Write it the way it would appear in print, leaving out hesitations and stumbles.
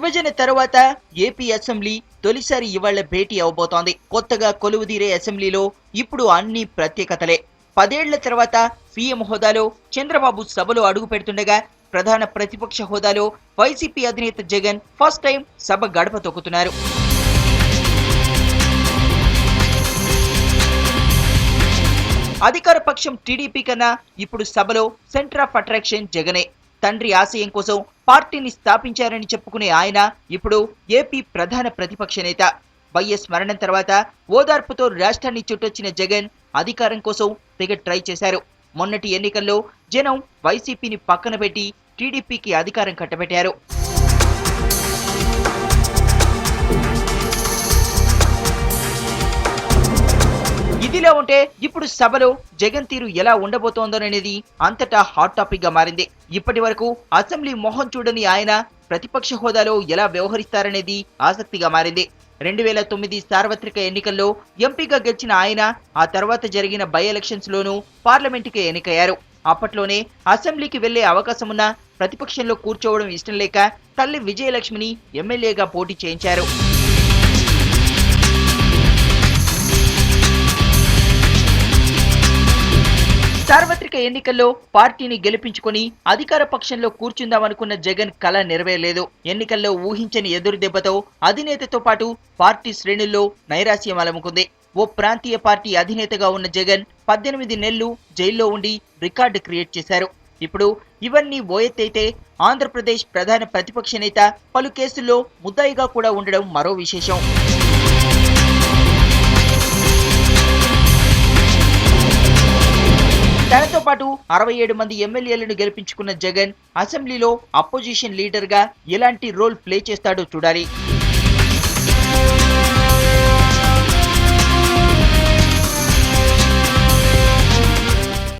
విభజన తర్వాత AP assembly తొలిసారి ఇవాళ భేటీ అవబోతోంది. కొత్తగా కొలువుదీరే అసెంబ్లీలో ఇప్పుడు అన్ని ప్రత్యేకతలే. 10 ఏళ్ల తర్వాత సీఎం హోదాలో చంద్రబాబు సభలో అడుగు పెడుతుండగా ప్రధాన ప్రతిపక్ష హోదాలో వైసీపీ అధినేత జగన్ ఫస్ట్ టైం సభ గడప తొక్కుతున్నారు. అధికార పక్షం టీడీపీ కన్నా ఇప్పుడు సభలో సెంటర్ ఆఫ్ అట్రాక్షన్ జగనే. తండ్రి ఆశయం కోసం పార్టీని స్థాపించారని చెప్పుకునే ఆయన ఇప్పుడు ఏపీ ప్రధాన ప్రతిపక్ష నేత. వైఎస్ మరణం తర్వాత ఓదార్పుతో రాష్ట్రాన్ని చుట్టొచ్చిన జగన్ అధికారం కోసం తెగ ట్రై చేశారు. మొన్నటి ఎన్నికల్లో జనం వైసీపీని పక్కన పెట్టి టీడీపీకి అధికారం కట్టబెట్టారు. ఇదిలా ఉంటే ఇప్పుడు సభలో జగన్ తీరు ఎలా ఉండబోతోందోననేది అంతటా హాట్ టాపిక్ గా మారింది. ఇప్పటి వరకు అసెంబ్లీ మొహం చూడని ఆయన ప్రతిపక్ష హోదాలో ఎలా వ్యవహరిస్తారనేది ఆసక్తిగా మారింది. 2009 సార్వత్రిక ఎన్నికల్లో ఎంపీగా గెలిచిన ఆయన ఆ తర్వాత జరిగిన బై ఎలక్షన్స్ లోనూ పార్లమెంటుకే ఎన్నికయ్యారు. అప్పట్లోనే అసెంబ్లీకి వెళ్లే అవకాశమున్నా ప్రతిపక్షంలో కూర్చోవడం ఇష్టం లేక తల్లి విజయలక్ష్మిని ఎమ్మెల్యేగా పోటీ చేయించారు. సార్వత్రిక ఎన్నికల్లో పార్టీని గెలిపించుకొని అధికార పక్షంలో కూర్చుందామనుకున్న జగన్ కల నెరవేరలేదు. ఎన్నికల్లో ఊహించని ఎదురు దెబ్బతో అధినేతతో పాటు పార్టీ శ్రేణుల్లో నైరాశ్యం అలముకుంది. ఓ ప్రాంతీయ పార్టీ అధినేతగా ఉన్న జగన్ 18 నెలలు జైల్లో ఉండి రికార్డు క్రియేట్ చేశారు. ఇప్పుడు ఇవన్నీ ఓ ఎత్తైతే ఆంధ్రప్రదేశ్ ప్రధాన ప్రతిపక్ష నేత పలు కేసుల్లో ముద్దాయిగా కూడా ఉండడం మరో విశేషం. తనతో పాటు 67 మంది ఎమ్మెల్యేలను గెలిపించుకున్న జగన్ అసెంబ్లీలో అపోజిషన్ లీడర్ గా ఎలాంటి రోల్ ప్లే చేస్తాడో చూడాలి.